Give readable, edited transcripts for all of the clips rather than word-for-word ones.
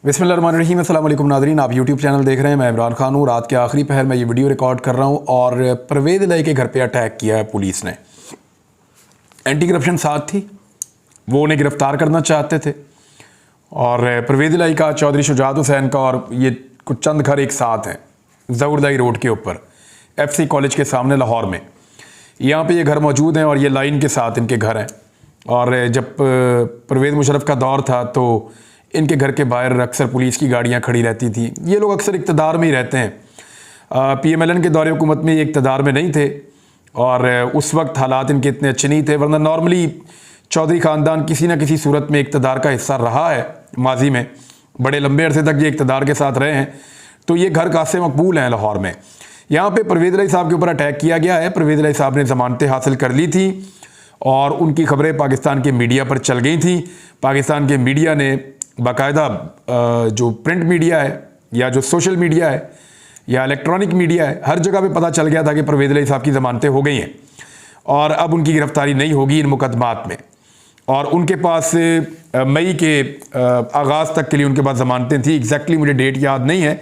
बिस्मिल्लाहिर्रहमानिर्रहीम। अस्सलाम वालेकुम नाज़रीन, आप यूट्यूब चैनल देख रहे हैं। मैं इमरान खान हूँ। रात के आखिरी पहर में ये वीडियो रिकॉर्ड कर रहा हूँ और परवेज़ इलाही के घर पे अटैक किया है पुलिस ने। एंटी करप्शन साथ थी, वो उन्हें गिरफ्तार करना चाहते थे और परवेज़ इलाही का, चौधरी शुजात हुसैन का और ये कुछ चंद घर एक साथ हैं ज़हूरदाई रोड के ऊपर FC कॉलेज के सामने लाहौर में। यहाँ पे ये घर मौजूद हैं और ये लाइन के साथ इनके घर हैं। और जब परवेज़ मुशर्रफ का दौर था तो इनके घर के बाहर अक्सर पुलिस की गाड़ियाँ खड़ी रहती थी। ये लोग अक्सर इक़्तिदार में ही रहते हैं। PMLN के दौरे हुकूमत में ये इक़्तिदार में नहीं थे और उस वक्त हालात इनके इतने अच्छे नहीं थे, वरना नॉर्मली चौधरी ख़ानदान किसी न किसी सूरत में इक़्तिदार का हिस्सा रहा है माजी में। बड़े लंबे अरसे तक ये इक़्तिदार के साथ रहे हैं, तो ये घर खासे मकबूल हैं लाहौर में। यहाँ पे परवेज़ इलाही साहब के ऊपर अटैक किया गया है। परवेज़ इलाही साहब ने ज़मानतें हासिल कर ली थी और उनकी खबरें पाकिस्तान के मीडिया पर चल गई थी। पाकिस्तान के मीडिया ने बाकायदा जो प्रिंट मीडिया है या जो सोशल मीडिया है या इलेक्ट्रॉनिक मीडिया है, हर जगह पे पता चल गया था कि परवेज़ इलाही साहब की ज़मानतें हो गई हैं और अब उनकी गिरफ्तारी नहीं होगी इन मुकदमात में। और उनके पास मई के आगाज़ तक के लिए उनके पास ज़मानतें थी। एग्जैक्टली मुझे डेट याद नहीं है,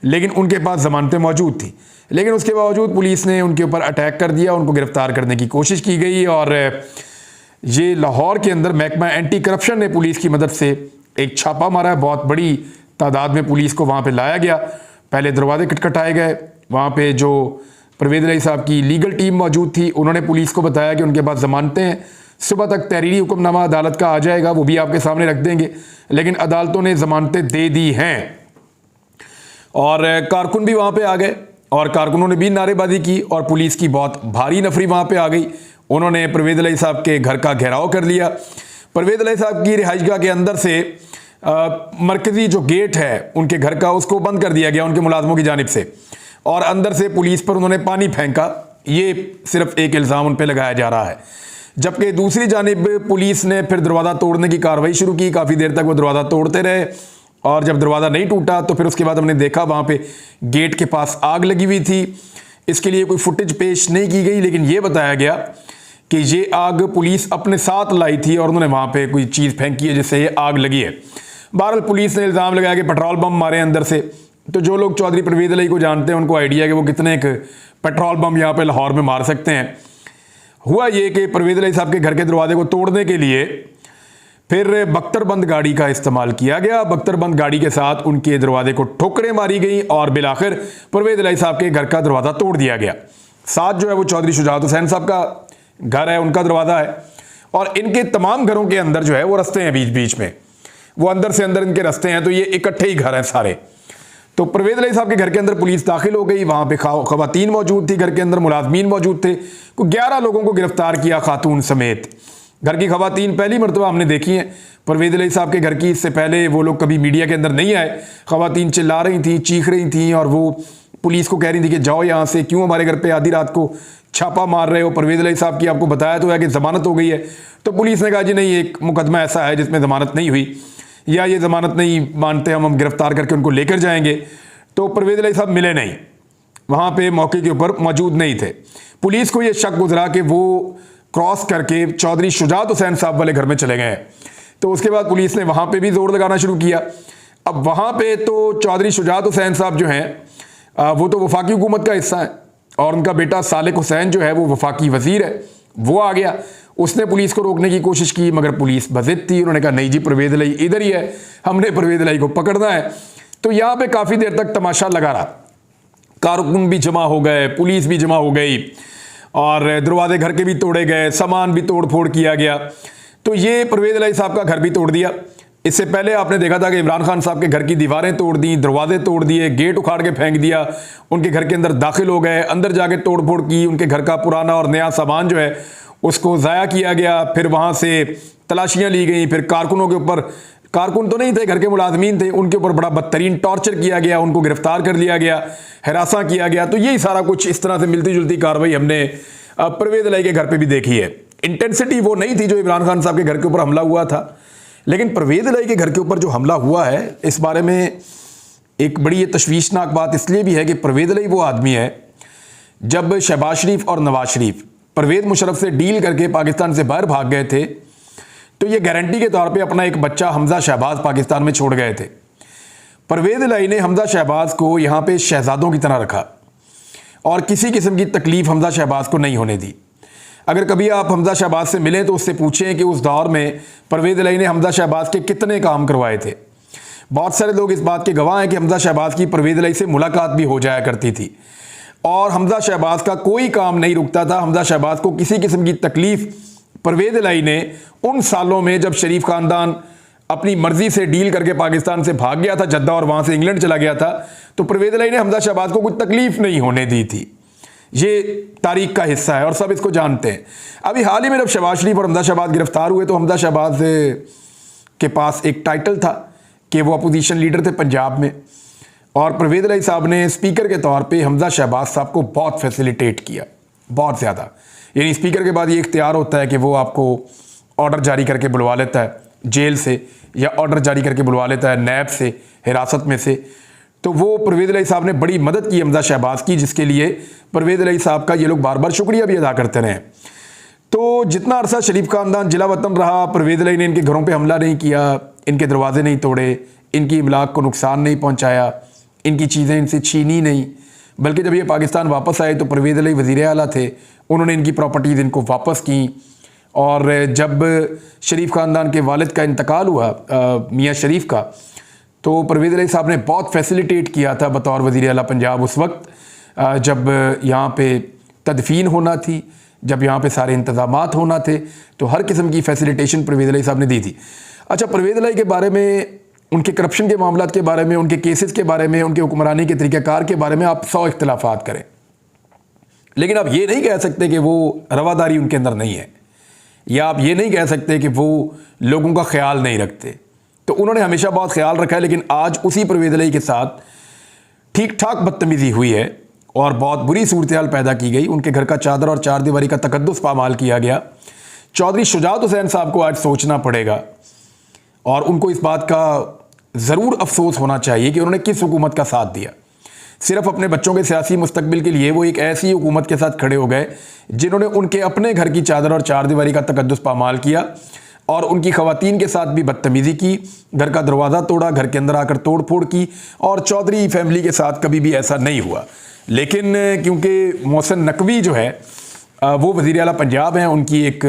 लेकिन उनके पास ज़मानतें मौजूद थी। लेकिन उसके बावजूद पुलिस ने उनके ऊपर अटैक कर दिया, उनको गिरफ्तार करने की कोशिश की गई और ये लाहौर के अंदर महकमा एंटी करप्शन ने पुलिस की मदद से एक छापा मारा है। बहुत बड़ी तादाद में पुलिस को वहाँ पे लाया गया। पहले दरवाजे खटखटाए गए। वहाँ पे जो परवेज़ इलाही साहब की लीगल टीम मौजूद थी, उन्होंने पुलिस को बताया कि उनके पास ज़मानतें हैं, सुबह तक तहरीरी हुक्मनामा अदालत का आ जाएगा, वो भी आपके सामने रख देंगे। लेकिन अदालतों ने ज़मानतें दे दी हैं और कारकुन भी वहाँ पर आ गए और कारकुनों ने भी नारेबाजी की और पुलिस की बहुत भारी नफरी वहाँ पर आ गई। उन्होंने परवेज़ इलाही साहब के घर का घेराव कर लिया। परवेज़ इलाही साहब की रिहाइशगाह के अंदर से मरकज़ी जो गेट है उनके घर का, उसको बंद कर दिया गया उनके मुलाजमों की जानिब से और अंदर से पुलिस पर उन्होंने पानी फेंका। ये सिर्फ एक इल्ज़ाम उन पर लगाया जा रहा है। जबकि दूसरी जानिब पुलिस ने फिर दरवाज़ा तोड़ने की कार्रवाई शुरू की। काफ़ी देर तक वो दरवाज़ा तोड़ते रहे और जब दरवाज़ा नहीं टूटा तो फिर उसके बाद हमने देखा वहाँ पे गेट के पास आग लगी हुई थी। इसके लिए कोई फुटेज पेश नहीं की गई, लेकिन ये बताया गया कि ये आग पुलिस अपने साथ लाई थी और उन्होंने वहाँ पे कोई चीज़ फेंकी है जिससे ये आग लगी है। बहरहाल पुलिस ने इल्ज़ाम लगाया कि पेट्रोल बम मारे अंदर से। तो जो लोग चौधरी परवेज़ इलाही को जानते हैं उनको आइडिया है कि वो कितने एक पेट्रोल बम यहाँ पे लाहौर में मार सकते हैं। हुआ ये कि परवेज़ इलाही साहब के घर के दरवाजे को तोड़ने के लिए फिर बख्तरबंद गाड़ी का इस्तेमाल किया गया। बख्तरबंद गाड़ी के साथ उनके दरवाजे को ठोकरें मारी गई और बिलाखिर परवेज़ इलाही साहब के घर का दरवाज़ा तोड़ दिया गया। साथ जो है वो चौधरी शुजात हुसैन साहब का घर है, उनका दरवाज़ा है और इनके तमाम घरों के अंदर जो है वो रस्ते हैं, बीच बीच में वो अंदर से अंदर इनके रस्ते हैं। तो ये इकट्ठे ही घर हैं सारे। तो परवेज़ इलाही साहब के घर के अंदर पुलिस दाखिल हो गई। वहाँ पे खवातीन मौजूद थी, घर के अंदर मुलाजमीन मौजूद थे। 11 लोगों को गिरफ्तार किया, खातून समेत। घर की खवातीन पहली मरतबा हमने देखी हैं परवेज़ इलाही साहब के घर की। इससे पहले वो लोग कभी मीडिया के अंदर नहीं आए। खवातीन चिल्ला रही थी, चीख रही थी और वो पुलिस को कह रही थी कि जाओ यहाँ से, क्यों हमारे घर पे आधी रात को छापा मार रहे हो। परवेज़ इलाही साहब की आपको बताया तो है कि ज़मानत हो गई है। तो पुलिस ने कहा जी नहीं, एक मुकदमा ऐसा है जिसमें ज़मानत नहीं हुई या ये ज़मानत नहीं मानते, हम गिरफ्तार करके उनको लेकर जाएंगे। तो परवेज़ इलाही साहब मिले नहीं, वहाँ पे मौके के ऊपर मौजूद नहीं थे। पुलिस को ये शक गुजरा कि वो क्रॉस करके चौधरी शुजात हुसैन साहब वाले घर में चले गए। तो उसके बाद पुलिस ने वहाँ पे भी जोर लगाना शुरू किया। अब वहाँ पे तो चौधरी शुजात हुसैन साहब जो हैं वो तो वफाकी हुकूमत का हिस्सा है और उनका बेटा सालिक हुसैन जो है वो वफाकी वज़ीर है। वो आ गया, उसने पुलिस को रोकने की कोशिश की मगर पुलिस बज़िद थी। उन्होंने कहा नहीं जी, परवेज़ इलाही इधर ही है, हमने परवेज़ इलाही को पकड़ना है। तो यहाँ पे काफ़ी देर तक तमाशा लगा रहा। कारकुन भी जमा हो गए, पुलिस भी जमा हो गई और दरवाजे घर के भी तोड़े गए, सामान भी तोड़ फोड़ किया गया। तो ये परवेज़ इलाही साहब का घर भी तोड़ दिया। इससे पहले आपने देखा था कि इमरान खान साहब के घर की दीवारें तोड़ दी, दरवाजे तोड़ दिए, गेट उखाड़ के फेंक दिया, उनके घर के अंदर दाखिल हो गए, अंदर जाके तोड़ फोड़ की, उनके घर का पुराना और नया सामान जो है उसको ज़ाया किया गया। फिर वहाँ से तलाशियाँ ली गई। फिर कारकुनों के ऊपर, कारकुन तो नहीं थे, घर के मुलाजमीन थे, उनके ऊपर बड़ा बदतरीन टॉर्चर किया गया, उनको गिरफ्तार कर लिया गया, हिरासा किया गया। तो यही सारा कुछ इस तरह से मिलती जुलती कार्रवाई हमने परवेज़ इलाही के घर पे भी देखी है। इंटेंसिटी वो नहीं थी जो इमरान खान साहब के घर के ऊपर हमला हुआ था, लेकिन परवेज़ इलाही के घर के ऊपर जो हमला हुआ है इस बारे में एक बड़ी तशवीशनाक बात इसलिए भी है कि परवेज़ इलाही वो आदमी है, जब शहबाज शरीफ और नवाज शरीफ परवेज़ मुशर्रफ से डील करके पाकिस्तान से बाहर भाग गए थे तो ये गारंटी के तौर पे अपना एक बच्चा हमजा शहबाज पाकिस्तान में छोड़ गए थे। परवेज़ इलाही ने हमजा शहबाज को यहाँ पे शहजादों की तरह रखा और किसी किस्म की तकलीफ़ हमजा शहबाज को नहीं होने दी। अगर कभी आप हमजा शहबाज से मिलें तो उससे पूछें कि उस दौर में परवेज़ इलाही ने हमजा शहबाज के कितने काम करवाए थे। बहुत सारे लोग इस बात के गवाह हैं कि हमजा शहबाज की परवेज़ इलाही से मुलाकात भी हो जाया करती थी और हमजा शहबाज का कोई काम नहीं रुकता था। हमजा शहबाज को किसी किस्म की तकलीफ़ परवेज़ इलाही ने उन सालों में, जब शरीफ ख़ानदान अपनी मर्जी से डील करके पाकिस्तान से भाग गया था जद्दा और वहाँ से इंग्लैंड चला गया था, तो परवेज़ इलाही ने हमजा शहबाज को कुछ तकलीफ़ नहीं होने दी थी। ये तारीख का हिस्सा है और सब इसको जानते हैं। अभी हाल ही में जब शहबाज शरीफ और हमजा शहबाज गिरफ्तार हुए तो हमजा शहबाज के पास एक टाइटल था कि वो अपोजिशन लीडर थे पंजाब में, और परवेज़ इलाही साहब ने स्पीकर के तौर पे हमजा शहबाज साहब को बहुत फैसिलिटेट किया, बहुत ज़्यादा। यानी स्पीकर के बाद ये इख्तियार होता है कि वो आपको ऑर्डर जारी करके बुलवा लेता है जेल से, या ऑर्डर जारी करके बुलवा लेता है नैब से, हिरासत में से। तो वो परवेज़ इलाही साहब ने बड़ी मदद की हमजा शहबाज की, जिसके लिए परवेज़ इलाही साहब का ये लोग बार बार शुक्रिया भी अदा करते रहे। तो जितना अरसा शरीफ ख़ानदान जिला वतन रहा, परवेज़ इलाही ने इनके घरों पे हमला नहीं किया, इनके दरवाजे नहीं तोड़े, इनकी इमलाक को नुकसान नहीं पहुंचाया, इनकी चीज़ें इनसे छीनी नहीं, बल्कि जब ये पाकिस्तान वापस आए तो परवेज़ इलाही वज़ीर आला थे, उन्होंने इनकी प्रॉपर्टीज़ इनको वापस की। और जब शरीफ ख़ानदान के वालिद का इंतकाल हुआ, मियाँ शरीफ का, तो परवेज़ इलाही साहब ने बहुत फैसिलिटेट किया था बतौर वज़ीर आला पंजाब उस वक्त, जब यहाँ पे तदफीन होना थी, जब यहाँ पे सारे इंतज़ामात होना थे, तो हर किस्म की फैसिलिटेशन परवेज़ इलाही साहब ने दी थी। अच्छा, परवेज़ इलाही के बारे में, उनके करप्शन के मामलात के बारे में, उनके केसेस के बारे में, उनके हुक्मरानी के तरीक़ाकार के बारे में आप 100 इख्तिलाफ़ात करें, लेकिन आप ये नहीं कह सकते कि वो रवादारी उनके अंदर नहीं है, या आप ये नहीं कह सकते कि वो लोगों का ख्याल नहीं रखते। तो उन्होंने हमेशा बहुत ख्याल रखा है, लेकिन आज उसी परवेज़ इलाही के साथ ठीक ठाक बदतमीज़ी हुई है और बहुत बुरी सूरत हाल पैदा की गई। उनके घर का चादर और चारदीवारी का तकद्दुस पामाल किया गया। चौधरी शुजात हुसैन साहब को आज सोचना पड़ेगा और उनको इस बात का ज़रूर अफसोस होना चाहिए कि उन्होंने किस हुकूमत का साथ दिया। सिर्फ अपने बच्चों के सियासी मुस्तकबिल के लिए वो एक ऐसी हुकूमत के साथ खड़े हो गए जिन्होंने उनके अपने घर की चादर और चारदीवारी का तकद्दुस पामाल किया और उनकी ख़वातीन के साथ भी बदतमीज़ी की, घर का दरवाज़ा तोड़ा, घर के अंदर आकर तोड़ फोड़ की। और चौधरी फैमिली के साथ कभी भी ऐसा नहीं हुआ। लेकिन क्योंकि मोहसिन नकवी जो है वो वज़ीर आला पंजाब हैं, उनकी एक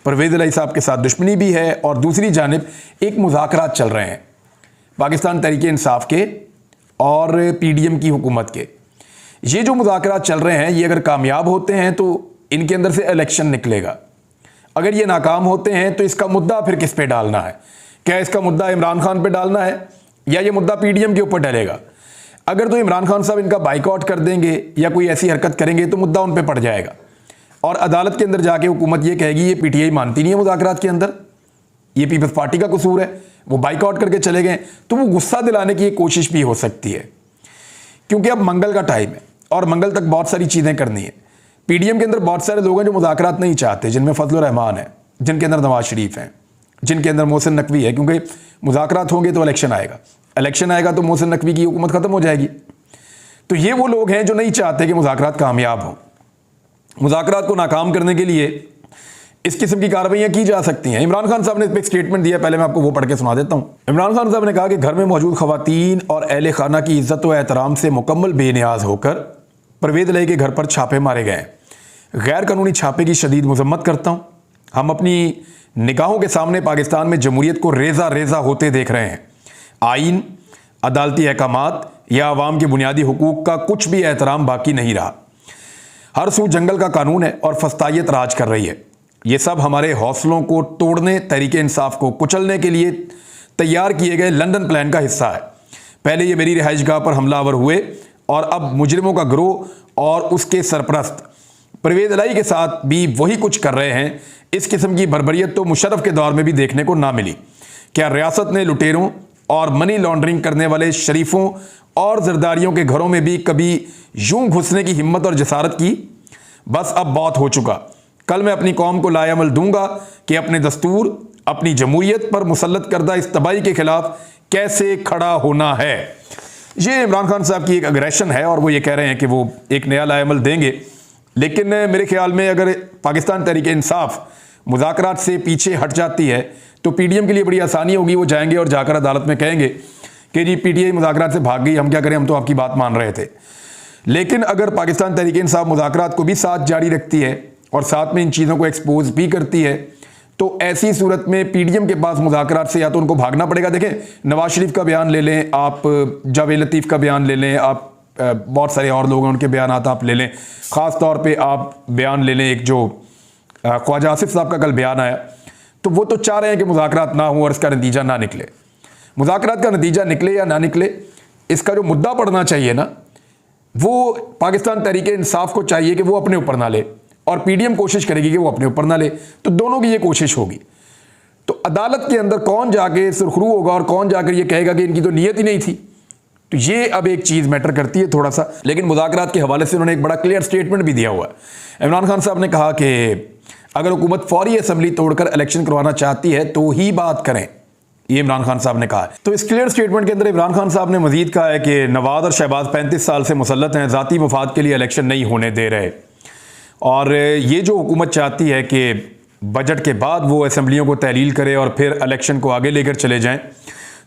परवेज़ इलाही साहब के साथ दुश्मनी भी है, और दूसरी जानिब एक मुज़ाकरात चल रहे हैं पाकिस्तान तहरीक इंसाफ के और PDM की हुकूमत के। ये जो मुज़ाकरात चल रहे हैं, ये अगर कामयाब होते हैं तो इनके अंदर से इलेक्शन निकलेगा। अगर ये नाकाम होते हैं तो इसका मुद्दा फिर किस पे डालना है? क्या इसका मुद्दा इमरान खान पे डालना है या ये मुद्दा PDM के ऊपर डलेगा? अगर तो इमरान खान साहब इनका बाइकआउट कर देंगे या कोई ऐसी हरकत करेंगे तो मुद्दा उन पे पड़ जाएगा और अदालत के अंदर जाके हुकूमत ये कहेगी ये PTI मानती नहीं है मुज़ाकरात के अंदर, ये पीपल्स पार्टी का कसूर है, वो बाइकआउट करके चले गए। तो वो गुस्सा दिलाने की एक कोशिश भी हो सकती है, क्योंकि अब मंगल का टाइम है और मंगल तक बहुत सारी चीज़ें करनी है। PDM के अंदर बहुत सारे लोग हैं जो मुज़ाकरात नहीं चाहते, जिनमें फजलुर रहमान है, जिनके अंदर नवाज शरीफ हैं, जिनके अंदर मोहसिन नकवी है, क्योंकि मुज़ाकरात होंगे तो इलेक्शन आएगा, इलेक्शन आएगा तो मोहसिन नकवी की हुकूमत ख़त्म हो जाएगी। तो ये वो लोग हैं जो नहीं चाहते कि मुज़ाकरात कामयाब हों। मुज़ाकरात को नाकाम करने के लिए इस किस्म की कार्रवाइयाँ की जा सकती हैं। इमरान खान साहब ने इस पर एक स्टेटमेंट दिया, पहले मैं आपको वो पढ़ के सुना देता हूँ। इमरान खान साहब ने कहा कि घर में मौजूद ख़वातीन और अहले खाना की इज़्ज़त व एहतराम से मुकम्मल बेनियाज होकर परवेज़ इलाही के घर पर छापे मारे गए। गैर कानूनी छापे की शदीद मजम्मत करता हूँ। हम अपनी निगाहों के सामने पाकिस्तान में जमहूरियत को रेज़ा रेज़ा होते देख रहे हैं। आइन, अदालती अहकामात या आवाम के बुनियादी हुकूक का कुछ भी एहतराम बाकी नहीं रहा। हर सू जंगल का कानून है और फस्तायत राज कर रही है। ये सब हमारे हौसलों को तोड़ने, तहरीके इंसाफ को कुचलने के लिए तैयार किए गए लंदन प्लान का हिस्सा है। पहले ये मेरी रिहाइशगाह पर हमलावर हुए और अब मुजरिमों का गिरोह और उसके सरपरस्त परवेज़ इलाही के साथ भी वही कुछ कर रहे हैं। इस किस्म की बर्बरियत तो मुशर्रफ के दौर में भी देखने को ना मिली। क्या रियासत ने लुटेरों और मनी लॉन्ड्रिंग करने वाले शरीफों और जरदारियों के घरों में भी कभी यूं घुसने की हिम्मत और जसारत की? बस अब बहुत हो चुका। कल मैं अपनी कौम को लाएअमल दूंगा कि अपने दस्तूर, अपनी जमहूरियत पर मुसल्लत करदा इस तबाही के खिलाफ कैसे खड़ा होना है। ये इमरान खान साहब की एक अग्रेशन है और वो ये कह रहे हैं कि वो एक नया लाएअमल देंगे। लेकिन मेरे ख्याल में अगर पाकिस्तान तहरीक इंसाफ मुज़ाकरात से पीछे हट जाती है तो PDM के लिए बड़ी आसानी होगी। वो जाएंगे और जाकर अदालत में कहेंगे कि जी पीटीआई मुज़ाकरात से भाग गई, हम क्या करें, हम तो आपकी बात मान रहे थे। लेकिन अगर पाकिस्तान तहरीक-ए-इंसाफ मुज़ाकरात को भी साथ जारी रखती है और साथ में इन चीज़ों को एक्सपोज भी करती है, तो ऐसी सूरत में पीडीएम के पास मुज़ाकरात से या तो उनको भागना पड़ेगा। देखें, नवाज शरीफ का बयान ले लें आप, जावेद लतीफ़ का बयान ले लें आप, बहुत सारे और लोग हैं उनके बयान आप ले लें, ख़ास तौर पे आप बयान ले लें एक जो ख्वाजा आसिफ साहब का कल बयान आया, तो वो तो चाह रहे हैं कि मुज़ाकरात ना हो और इसका नतीजा ना निकले। मुज़ाकरात का नतीजा निकले या ना निकले, इसका जो मुद्दा पड़ना चाहिए ना, वो पाकिस्तान तहरीक-ए-इंसाफ को चाहिए कि वो अपने ऊपर ना ले और पीडीएम कोशिश करेगी कि वो अपने ऊपर ना ले, तो दोनों की ये कोशिश होगी। तो अदालत के अंदर कौन जाके सुरखरू होगा और कौन जाकर ये कहेगा कि इनकी तो नीयत ही नहीं थी, तो ये अब एक चीज़ मैटर करती है थोड़ा सा। लेकिन मुज़ाकरात के हवाले से उन्होंने एक बड़ा क्लियर स्टेटमेंट भी दिया हुआ है। इमरान खान साहब ने कहा कि अगर हुकूमत फौरी असम्बली तोड़कर इलेक्शन करवाना चाहती है तो ही बात करें, ये इमरान खान साहब ने कहा है। तो इस क्लियर स्टेटमेंट के अंदर इमरान खान साहब ने मजीद कहा है कि नवाज और शहबाज 35 साल से मुसल्लत हैं, ज़ाती मफाद के लिए इलेक्शन नहीं होने दे रहे, और ये जो हुकूमत चाहती है कि बजट के बाद वो असम्बलियों को तहलील करे और फिर इलेक्शन को आगे लेकर चले जाएं,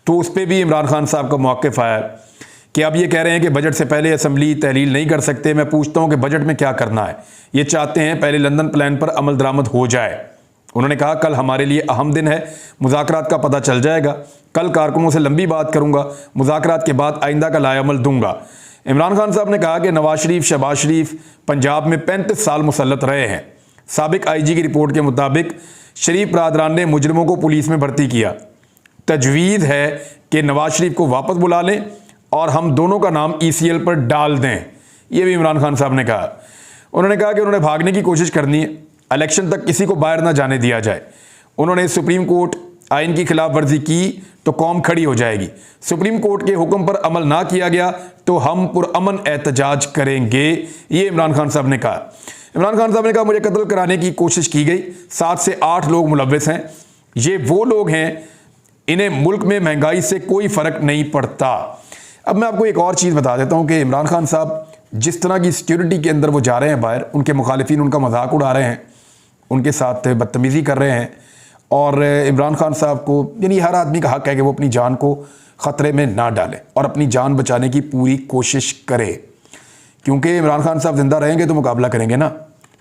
तो उस पर भी इमरान खान साहब का मौक़िफ़ आया कि अब ये कह रहे हैं कि बजट से पहले असम्बली तहलील नहीं कर सकते। मैं पूछता हूँ कि बजट में क्या करना है। ये चाहते हैं पहले लंदन प्लान पर अमल दरामद हो जाए। उन्होंने कहा कल हमारे लिए अहम दिन है, मुज़ाकरात का पता चल जाएगा, कल कारकुनों से लंबी बात करूँगा, मुज़ाकरात के बाद आइंदा का लाएअमल दूंगा। इमरान खान साहब ने कहा कि नवाज शरीफ, शहबाज शरीफ पंजाब में 35 साल मुसल्लत रहे हैं। साबिक आईजी की रिपोर्ट के मुताबिक शरीफ बरादरान ने मुजरिमों को पुलिस में भर्ती किया। तजवीज़ है कि नवाज शरीफ को वापस बुला लें और हम दोनों का नाम ECL पर डाल दें, ये भी इमरान खान साहब ने कहा। उन्होंने कहा कि उन्होंने भागने की कोशिश करनी है, इलेक्शन तक किसी को बाहर ना जाने दिया जाए। उन्होंने सुप्रीम कोर्ट आइन की खिलाफ वर्जी की तो कौम खड़ी हो जाएगी, सुप्रीम कोर्ट के हुक्म पर अमल ना किया गया तो हम पुरअमन एहतजाज करेंगे, ये इमरान खान साहब ने कहा। इमरान खान साहब ने कहा मुझे कत्ल कराने की कोशिश की गई, 7 से 8 लोग मुलव्विस हैं, ये वो लोग हैं, इन्हें मुल्क में महंगाई से कोई फ़र्क नहीं पड़ता। अब मैं आपको एक और चीज़ बता देता हूँ कि इमरान खान साहब जिस तरह की सिक्योरिटी के अंदर वो जा रहे हैं बाहर, उनके मुखालिफिन उनका मजाक उड़ा रहे हैं, उनके साथ बदतमीज़ी कर रहे हैं, और इमरान खान साहब को, यानी हर आदमी का हक़ है कि वो अपनी जान को ख़तरे में ना डाले और अपनी जान बचाने की पूरी कोशिश करे, क्योंकि इमरान खान साहब ज़िंदा रहेंगे तो मुकाबला करेंगे ना,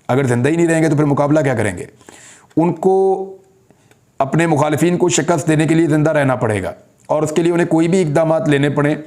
अगर ज़िंदा ही नहीं रहेंगे तो फिर मुकाबला क्या करेंगे। उनको अपने मुखालिफिन को शिकस्त देने के लिए ज़िंदा रहना पड़ेगा और उसके लिए उन्हें कोई भी इक़दाम लेने पड़े,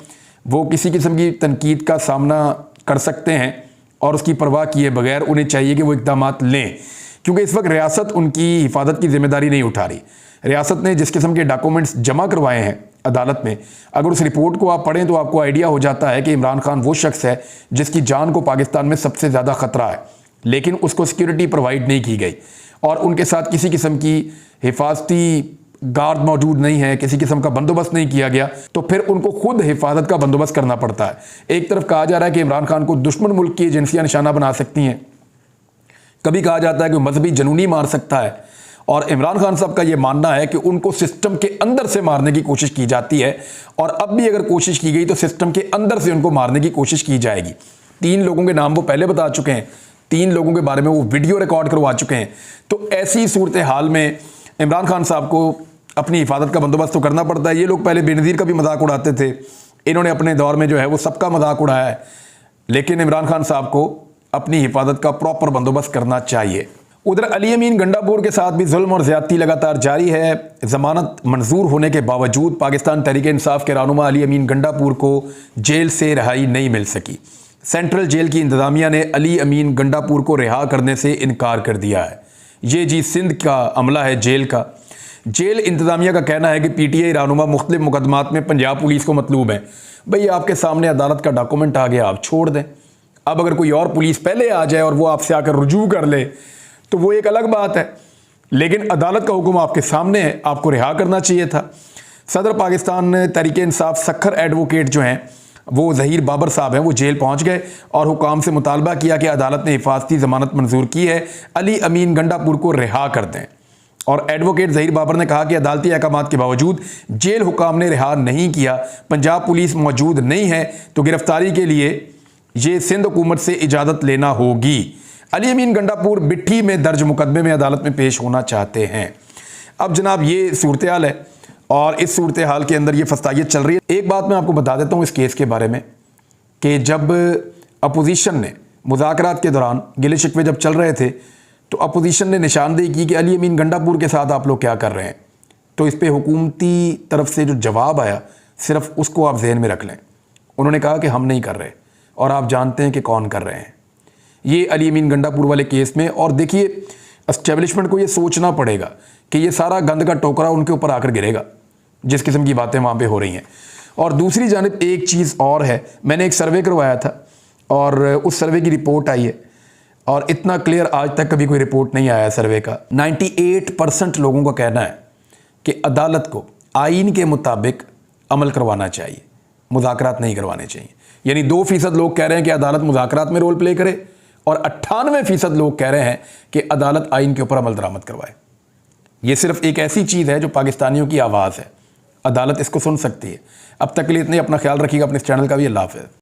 वो किसी किस्म की तनकीद का सामना कर सकते हैं और उसकी परवाह किए बगैर उन्हें चाहिए कि वो इक़दाम लें, क्योंकि इस वक्त रियासत उनकी हिफाजत की जिम्मेदारी नहीं उठा रही। रियासत ने जिस किस्म के डॉक्यूमेंट्स जमा करवाए हैं अदालत में, अगर उस रिपोर्ट को आप पढ़ें तो आपको आइडिया हो जाता है कि इमरान खान वो शख्स है जिसकी जान को पाकिस्तान में सबसे ज़्यादा ख़तरा है, लेकिन उसको सिक्योरिटी प्रोवाइड नहीं की गई और उनके साथ किसी किस्म की हिफाजती गार्ड मौजूद नहीं है, किसी किस्म का बंदोबस्त नहीं किया गया, तो फिर उनको खुद हिफाजत का बंदोबस्त करना पड़ता है। एक तरफ कहा जा रहा है कि इमरान खान को दुश्मन मुल्क की एजेंसियां निशाना बना सकती हैं, कभी कहा जाता है कि मजहबी जनूनी मार सकता है, और इमरान खान साहब का यह मानना है कि उनको सिस्टम के अंदर से मारने की कोशिश की जाती है, और अब भी अगर कोशिश की गई तो सिस्टम के अंदर से उनको मारने की कोशिश की जाएगी। 3 लोगों के नाम वो पहले बता चुके हैं, 3 लोगों के बारे में वो वीडियो रिकॉर्ड करवा चुके हैं। तो ऐसी सूरत हाल में इमरान खान साहब को अपनी हिफाजत का बंदोबस्त तो करना पड़ता है। ये लोग पहले बेनज़ीर का भी मजाक उड़ाते थे, इन्होंने अपने दौर में जो है वो सबका मजाक उड़ाया है, लेकिन इमरान खान साहब को अपनी हिफाजत का प्रॉपर बंदोबस्त करना चाहिए। उधर अली अमीन गंडापुर के साथ भी जुल्म और ज़्यादती लगातार जारी है। ज़मानत मंजूर होने के बावजूद पाकिस्तान तहरीक-ए-इंसाफ के रहनुमा अली अमीन गंडापुर को जेल से रिहाई नहीं मिल सकी। सेंट्रल जेल की इंतज़ामिया ने अली अमीन गंडापुर को रिहा करने से इनकार कर दिया है। ये जी सिंध का अमला है जेल का। जेल इंतज़ामिया का कहना है कि PTI रहनुमा मुख्तलिफ मुकदमात में पंजाब पुलिस को मतलूब है। भाई आपके सामने अदालत का डॉक्यूमेंट आ गया, आप छोड़ दें। अब अगर कोई और पुलिस पहले आ जाए और वो आपसे आकर रुजू कर ले तो वो एक अलग बात है, लेकिन अदालत का हुक्म आपके सामने है, आपको रिहा करना चाहिए था। सदर पाकिस्तान तहरीक-ए-इंसाफ सखर एडवोकेट जो हैं वो ज़हीर बाबर साहब हैं, वो जेल पहुंच गए और हुकाम से मुतालबा किया कि अदालत ने हिफाजती ज़मानत मंजूर की है, अली अमीन गंडापुर को रिहा कर दें। और एडवोकेट ज़हीर बाबर ने कहा कि अदालती अहकामात के बावजूद जेल हुकाम ने रिहा नहीं किया, पंजाब पुलिस मौजूद नहीं है, तो गिरफ्तारी के लिए ये सिंध हुकूमत से इजाज़त लेना होगी। अली अमीन गंडापुर बिट्ठी में दर्ज मुकदमे में अदालत में पेश होना चाहते हैं। अब जनाब ये सूरत हाल है और इस सूरत हाल के अंदर ये फस्तायत चल रही है। एक बात मैं आपको बता देता हूँ इस केस के बारे में कि जब अपोजिशन ने मुज़ाकरात के दौरान गिले शिकवे जब चल रहे थे तो अपोजिशन ने निशानदेही की कि अली अमीन गंडापुर के साथ आप लोग क्या कर रहे हैं। तो इस पर हुकूमती तरफ से जो जवाब आया सिर्फ उसको आप जहन में रख लें। उन्होंने कहा कि हम नहीं कर रहे, और आप जानते हैं कि कौन कर रहे हैं, ये अली अमीन गंडापुर वाले केस में। और देखिए एस्टेब्लिशमेंट को ये सोचना पड़ेगा कि ये सारा गंद का टोकरा उनके ऊपर आकर गिरेगा जिस किस्म की बातें वहाँ पे हो रही हैं। और दूसरी जानिब एक चीज़ और है, मैंने एक सर्वे करवाया था और उस सर्वे की रिपोर्ट आई है, और इतना क्लियर आज तक कभी कोई रिपोर्ट नहीं आया सर्वे का। 98% लोगों का कहना है कि अदालत को आइन के मुताबिक अमल करवाना चाहिए, मुज़ाकरात नहीं करवाने चाहिए। यानी 2% लोग कह रहे हैं कि अदालत मुज़ाकरात में रोल प्ले करे, और 98% लोग कह रहे हैं कि अदालत आइन के ऊपर अमल दरामद करवाए। ये सिर्फ एक ऐसी चीज़ है जो पाकिस्तानियों की आवाज़ है, अदालत इसको सुन सकती है। अब तक के लिए इतने, अपना ख्याल रखिएगा, अपने इस चैनल का भी। अल्लाह हाफ़िज़।